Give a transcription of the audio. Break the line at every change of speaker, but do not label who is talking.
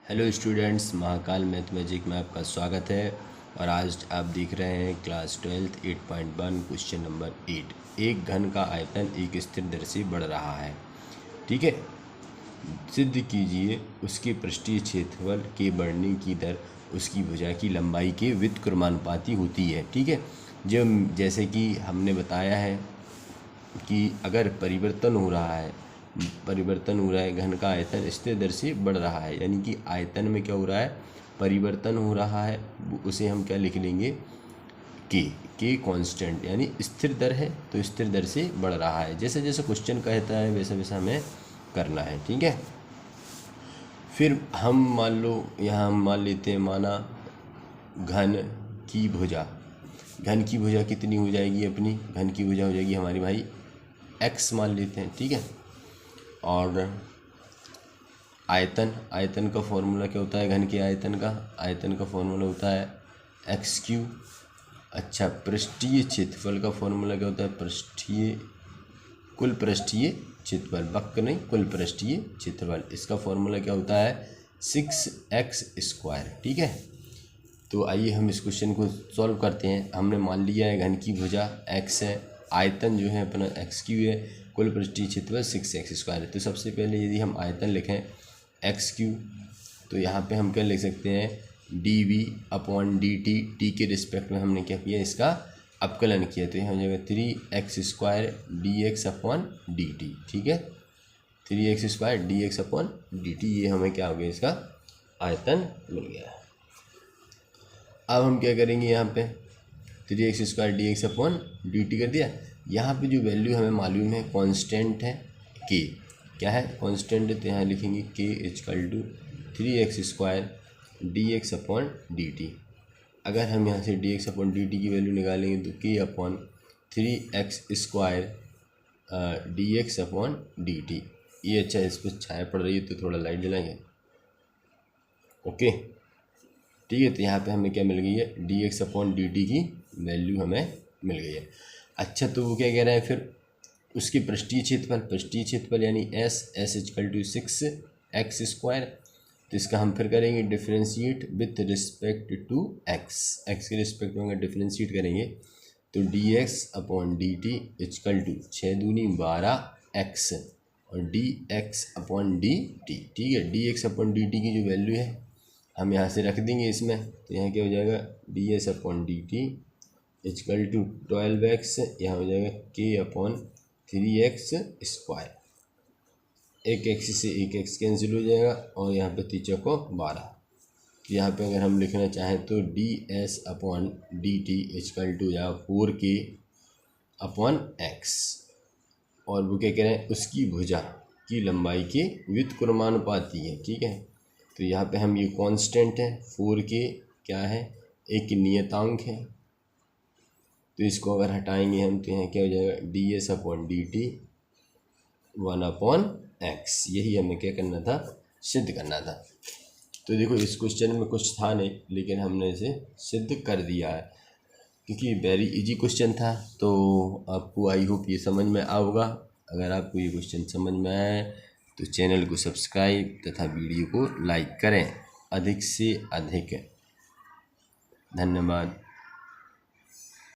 Hello students, Mahakal math magic में आपका स्वागत है। और आज आप देख रहे हैं क्लास 12 8.1 क्वेश्चन नंबर 8। एक घन का आयतन एक स्थिर दर से बढ़ रहा है। ठीक है, सिद्ध कीजिए उसके पृष्ठीय क्षेत्रफल के बढ़ने की दर उसकी भुजा की लंबाई के व्युत्क्रमानुपाती होती है। ठीक है, जैसे कि हमने बताया है कि अगर परिवर्तन हो रहा है घन का आयतन स्थिर दर से बढ़ रहा है, यानी कि आयतन में क्या हो रहा है, परिवर्तन हो रहा है। उसे हम क्या लिख लेंगे, के कांस्टेंट, यानी स्थिर दर है तो स्थिर दर से बढ़ रहा है। जैसे जैसे क्वेश्चन कहता है वैसा वैसा हमें करना है। ठीक है, फिर हम मान लो यहाँ हम मान लेते हैं, माना घन की भुजा कितनी हो जाएगी, अपनी घन की भुजा हो जाएगी हमारी भाई x मान लेते हैं। ठीक है, और आयतन का फॉर्मूला क्या होता है, घन के आयतन का फॉर्मूला होता है x3। अच्छा, पृष्ठीय क्षेत्रफल का फॉर्मूला क्या होता है, कुल पृष्ठीय क्षेत्रफल, वक्र नहीं, कुल पृष्ठीय क्षेत्रफल। इसका फॉर्मूला क्या होता है 6x²। ठीक है, तो आइए हम इस क्वेश्चन को सॉल्व करते हैं। हमने मान लिया है घन की भुजा x है, आयतन जो है अपना x3 है, कुल पृष्ठीय क्षेत्रफल 6x² है। तो सबसे पहले यदि हम आयतन लिखें x3, तो यहाँ पे हम क्या लिख सकते हैं, dv/dt। t के रिस्पेक्ट में हमने क्या किया, इसका अवकलन किया, तो यहाँ हो जाएगा 3x² dx/dt। ठीक है, 3x² dx/dt, ये हमें क्या हो गया, इसका आयतन मिल गया। अब हम क्या करेंगे, यहाँ पे 3x² dx/dt कर दिया। यहाँ पे जो वैल्यू हमें मालूम है, कांस्टेंट है k, क्या है, कांस्टेंट है, तो यहाँ लिखेंगे k = 3x² dx/dt। अगर हम यहाँ से dx/dt की वैल्यू निकालेंगे तो k/3x² dx/dt। ये अच्छा, इस पर छाया पड़ रही है तो थोड़ा लाइट जलाएंगे। ओके, ठीक है, तो यहाँ पे हमें क्या मिल गई है, dx/dt की वैल्यू हमें मिल गई है। अच्छा, तो वो क्या कह रहा है, फिर उसकी पृष्ठीय क्षेत्रफल यानी s = 6x²। तो इसका हम फिर करेंगे differentiate with respect to x के रिस्पेक्ट में अगर डिफरेंशिएट करेंगे तो dx/dt = 6 दूनी 12x और dx/dt। ठीक है, dx/dt की जो वैल्यू है हम यहाँ से रख देंगे इसमें, तो यहाँ क्या हो जाएगा, ds/dt = 12x, यहाँ हो जाएगा k/3x²। एक x से एक x कैंसिल हो जाएगा और यहाँ पे 3 को 12। तो यहाँ पे अगर हम लिखना चाहें तो ds/dt = 4k/x, और वो क्या कह रहे हैं, उसकी भुजा की लंबाई के व्युत्क्रमानुपाती है। ठीक है, तो यहाँ पे हम, ये कांस्टेंट है 4k, क्या है, एक नियतांक है, तो इसको अगर हटाएंगे हम तो यहाँ क्या हो जाएगा, ds/dt 1/x। यही हमें क्या करना था, सिद्ध करना था। तो देखो, इस क्वेश्चन में कुछ था नहीं, लेकिन हमने इसे सिद्ध कर दिया है, क्योंकि वेरी इजी क्वेश्चन था। तो आपको आई होप ये समझ में आएगा। अगर आपको ये क्वेश्चन समझ में आए तो चैनल को सब्सक्राइब तथा वीडियो को लाइक करें अधिक से अधिक। धन्यवाद।